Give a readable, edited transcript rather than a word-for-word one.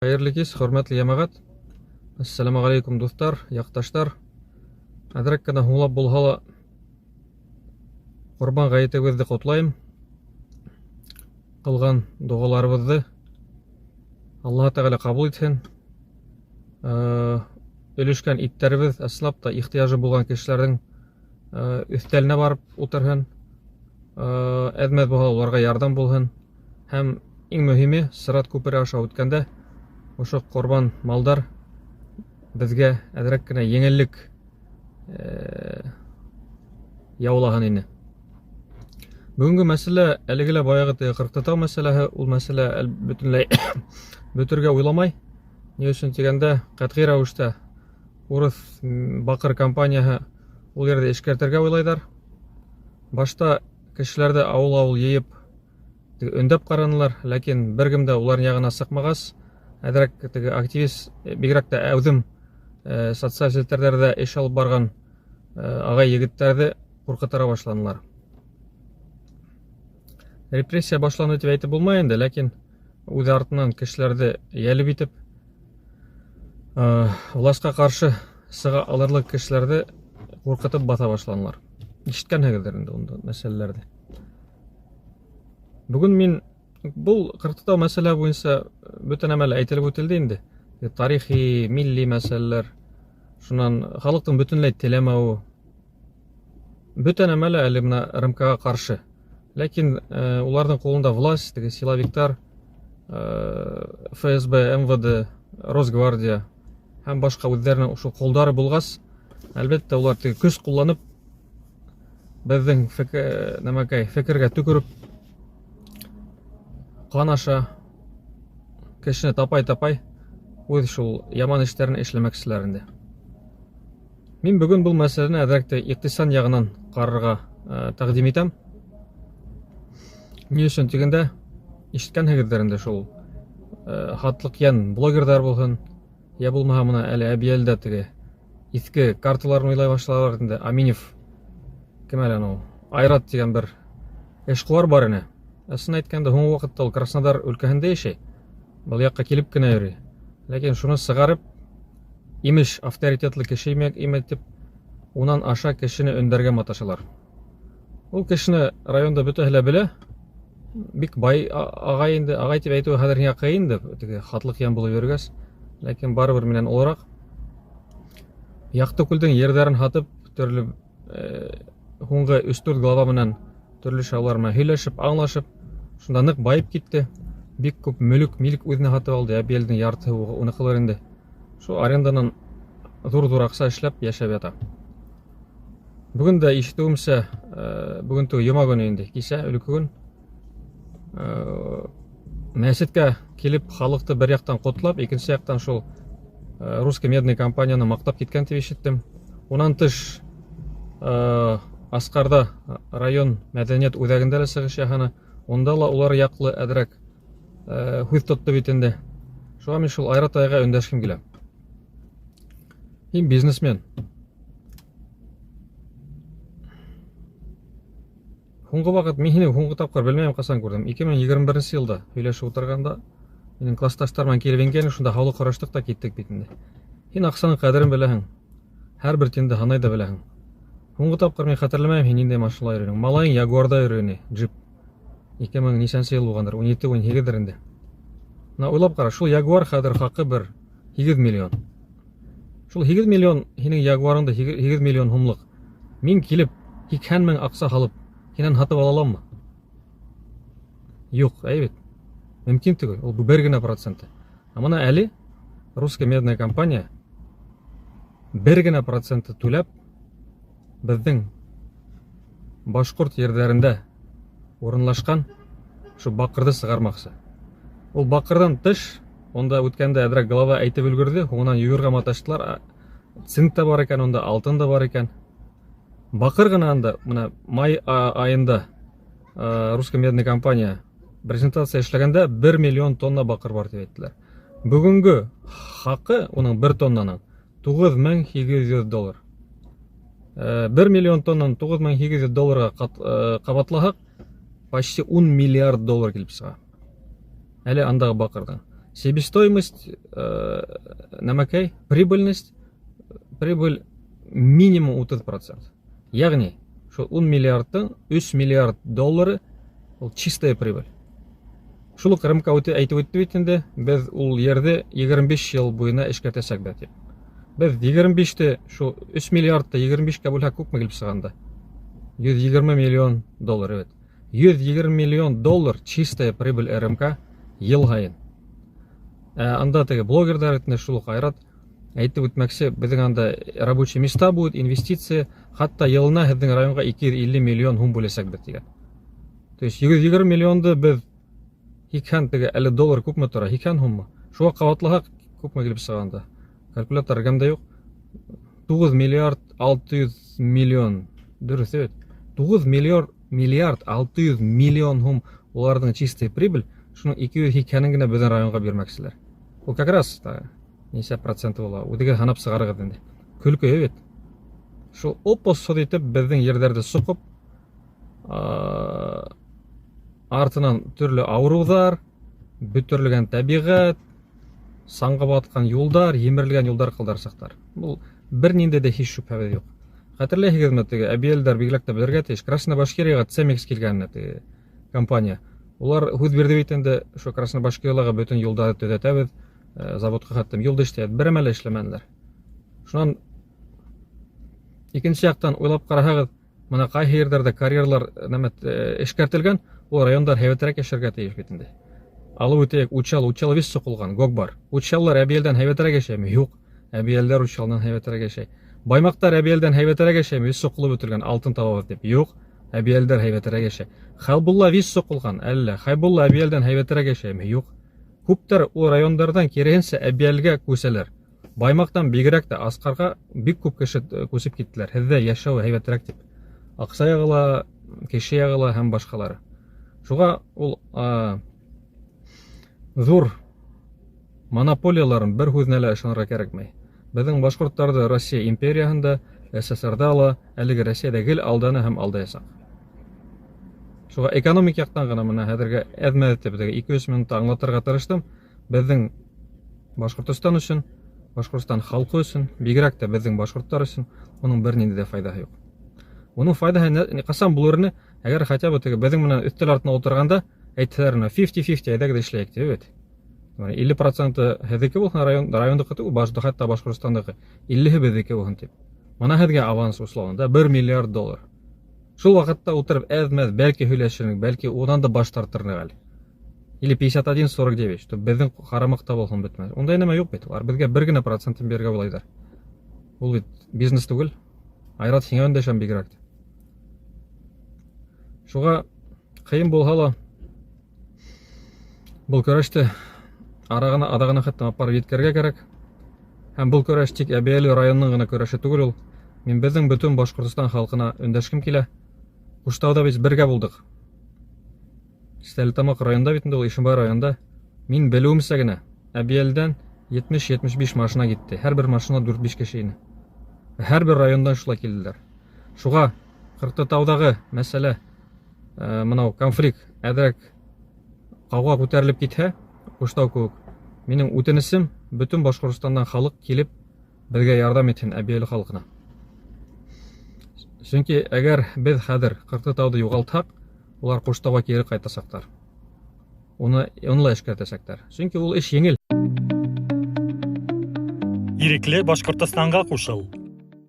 Xayrli kеш, hurmatli jamag'at. Assalomu alaykum do'stlar, yaqtashdar. Adrak kana hung'lab bo'lhala Qurban g'ayitimizni qutlayım. Qilgan duolarimizni Alloh taolo qabul etsin. Ölüşken itlerimiz aslap da ihtiyacı bo'lgan kishilarning üsteline barib o'tirsin. Edmez bo'lsa ularga yordam bo'lsin. Ham eng muhimi Sirat ko'piri aşa o'tkanda o'sha qurban malдар bizga adrak kana yengillik yaulahan ини. Бүгінгі мәселе әлегілі баяғы қырықтатау мәселесі, ол мәселе бүтінлей бүтірге ойламай. Не үшін дегенде қатқи рәвіште Урыс бақыр компаниясы ол жерде ешкертерге ойлайдар. Башта кішілерді ауыл-ауыл ейіп өндеп қаранылар, ләкин бір кімді олардың яғына сықмағас, әдірек активист бигрәкті әудім социаль селтердерді еш алып барған ағай егіттерді қорқытара башланылар. Репрессия башланды деп әйтеп булмай инде, ләкин үз артынан кешеләрде ялып итеп, властька каршы сыга алырлык кешеләрде куркытып бата башланылар. Ишеткәнһегездер инде онда мәсьәләләрдә. Бүген мин бул кыртытау мәсьәлә буенча бүтән әмәл әйтелеп үтелде инде. Тарихи, милли мәсьәләләр, шуннан халыктың бүтәнләй теләмәү, бүтән әмәле әле менә РМКга каршы. Ләкин улардың қолында власть, силовиктар, ФСБ, МВД, Росгвардия һәм башка үзләренең ошо қолдары булгас, әлбәттә улар көч кулланып, безнең фикергә төкереп, канаша, кешене тапай-тапай, үз шул яман эшләрен эшләмәкчеләр инде. Мин бүген бул мәсьәләне әдәктә иктисад ягынан карарга тәкъдим итәм. Не үшін дегенде ишеткәнһегездер инде шул хатлык ян блогерлар булсын, я булмаһа мына әле әбиелдә теге иске карталарын уйлай башладылар инде. Аминев кем әле ул? Айрат дигән бер эшкуар бар ине. Әсен әйткәндә һуң вакытта ул Краснодар өлкәһендә яшәй. Бу якка килеп кенә йөри. Ләкин шуны сыгарып, имеш авторитетлы кеше имәтеп, унан аша кешене өндәргә маташалар. Ул кешене районда бөтәһе белә. Бик бай агай инде, агай дип әйтү хәзер генә кыен инде, теге хатлык ян булып йөргәс, ләкин барыбер менән оларак Якты күлдең ердәрен хатып, төрле һуңгы 3-4 глава менән төрле шаулар менән һөйләшеп, аңлашып, шунда нык байып китте. Бик күп милек үзенә хатып алды, әбиелдең ярты уны кылыр инде. Шу аренданан зур акча эшләп яшәп ята. Бүген дә ишетүемчә, бүген ту йома көне инде, кичә өлке көн мәчеткә килеп халыкты бер яктан котлап, икенче яктан шул русский медный компанияны мактап киткән дип ишеттем. Унан тыш Аскарда район мәдәният үзәгендә дә чыгыш яһаны, онда ла улар яклы әдрәк хүз тотты бит инде. Шуңа мин шул Айрат айга өндәшкем килә. Һин бизнесмен. Һуңгы вакыт мин һине һуңгы тапкыр белмәйм касан күрдем. 2021 елда һөйләшеп утырганда минең классташтар белән килеп ингән, шунда һаулык караштык та киттек бит инде. Һин акчаның кадерен беләһең. Һәрбер тинде һанай да беләһең. Һуңгы тапкыр мин хәтерләмәйм, һин инде машина йөрүең. Малайың Ягуарда йөрүне, джип. 2000 ничәнче ел булгандыр, 17-18 инде. Менә уйлап кара, шул Ягуар хәзер хакы бер 8 миллион. Шул 8 миллион һинең Ягуарыңда 8 миллион һумлык. Мин килеп 200 мең акча алып Һинән хатып ала аламмы? Юк, әйбет. Мөмкин түгел. Ул бер генә проценты. Менә әле русская медная компания бер генә проценты түләп безнең башкорт ерләрендә урынлашкан шу бакырды сыгармакчы. Ул бакырдан тыш, онда үткәндә әдрәк глава әйтеп өлгерде, һуңнан югырга маташтылар. Цинк та бар икән, онда алтын да бар икән. Бакыр гына анда, менә май айында русская медная компания презентация эшләгәндә 1 миллион тонна бакыр бар дип әйттеләр. Бүгенге хакы уның 1 тоннаның $9800. 1 миллион тоннаны $9800 кабатлаһак, почти $10 миллиард килеп чыга. Әле андагы бакырдан. Себестоимость, нәмәкәй, прибыльность, прибыль минимум 30%. Ягъни, шул 10 миллиардтың 3 миллиард доллары ул чистая прибыль. Шул ук рынка әйтеп үтте бит инде, без ул yerде 25 ел буена эшкәртәсәк бит. Без 25-те шул 3 миллиардта 25-кә бүлһәк күпме килеп чыганда? 120 миллион доллар, evet. 120 миллион доллар чистая прибыль РМК ел һайын. Анда теге блогерлар ретінде шул ук айрат әйтеп үтмәкче, безнең анда рабочий места будет, инвестиция, хатта елына һезнең районга 250 миллион һум бүләсәк бит дигән. То есть 120 миллионды без икән теге 50 доллар күпме тора, икән һуммы? Шуга кабатлаһак күпме килеп чыганда? Калькулятор рәгәмдә юк. 9 миллиард 600 миллион. Дөрес, evet. 9 миллиард 600 миллион һум уларның чистая прибыль, шуның 200 икәнен генә безнең районга бирмәкчеләр. Ул как раз ничә проценты була? Үдегә һанап сыгарыгыз инде. Көлке, evet. Шул опосод итеп безнең йөрдәрдә сукып, артынан төрле авырулар, бөтерлегән табигать, саңга баткан юлдар, емерелгән юлдар кылдарсактар. Бу бернинде дә һич шүбһә юк. Хәтерләйһегезме, теге әбиелдәр бигләк тә белергә тиеш. Краснобашкирияга Цемекс килгән теге компания. Улар һүз бирде бит инде, шу Краснобашкириягә бөтен юлдарды төзәтәбез, заводка хәттем юлда эшләйбез, бер мәле эшләмәделәр. Шуннан икенче яктан уйлап карасагыз, мына кайсы җирләрдә карьерлар эшкәртелгән, ул райондар һәйбәтрәк яшәргә тиеш бит инде. Алып үтәйек, Учал вис сукылган, Гогбар. Учаллар әбиелдән һәйбәтрәк яшәми? Юк. Әбиелдәр Учалдан һәйбәтрәк яшәй. Баймактар әбиелдән һәйбәтрәк яшәми? Вис сукылып үтелгән, алтын табабыз дип. Юк. Әбиелдәр һәйбәтрәк яшәй. Хайбулла вис сукылган, әллә Хайбулла әбиелдән һәйбәтрәк яшәми? Юк. Күптәр ул райондардан киресенчә әбиелгә күсәләр. Баймактан бигрәк тә Аскарга бик күп кеше күсеп киттеләр. Һездә яшәү һәйбәтрәк дип. Акса ягыла, кеше ягыла һәм башкалары. Шуга ул зур монополияларын бер һүзенә лә ышанырга кирәкмәй. Безнең башкортларда Россия империяһында, СССРда ла, әлеге Россиядә гел алданы һәм алдаясак. Шуга экономик яктан гына менә хәзергә әзмәтеп 2-3 минутта аңлатырга тырыштым. Безнең Башкортстан өчен, Башкортстан халкы өчен, бигрәк тә безнең башкортлар өчен уның бернинди дә файдаһы юк. Уның файдаһы касан булырны, әгәр хәтта бу теге безнең менән өстәл артына утырганда әйтсәләр, 50-50 әйдәгез эшләйек дип, evet. 50% һезнеке булһа райондагы түгел, башта хәтта Башкортстандагы 50-һе безнеке булһын дип. Моны һеҙгә аванс условында 1 миллиард доллар. Шул вакытта утырып әзмәс, бәлки һөйләшерник, бәлки удан да баш тартырны әле. Или 51-49, что безнең карамакта булһын бетмәс. Ундай нәмә юк бит. Алар безгә 1 генә процентын бирергә булайдар. Ул бит бизнес түгел. Айрат сиңа өндәшәм бигрәк. Шуга кыен булһа ла бул көрәштә адагына хәтта апарып җиткәргә кирәк. Һәм бул көрәш тик Әбиәле районының гына көрәше түгел ул. Мин безнең бөтен Башкортстан халкына өндәшкем килә. Куштауда без бергә булдык. Стәлетамак районында бит инде ул, Ишембай районында. Мин белүемсә генә Әбиәлдән 70-75 машина китте. Һәр бер машина 4-5 кеше ине. Һәр бер райондан шулай килделәр. Шуга Кыртытаудагы мәсьәлә, менә конфликт әдрәк кауга күтәрелеп китһә, Куштау күк. Минем үтенесем бөтен Башкортстандан халык килеп безгә ярдәм итһен Әбиәле халкына. Чөнки әгәр без хәзер Кыртытауды югалтсак, улар Куштауга кире кайтасаклар. Уны ла эшкәртәсәкләр. Чөнки ул эш еңел. Ирекле Башкортстанга кушыл.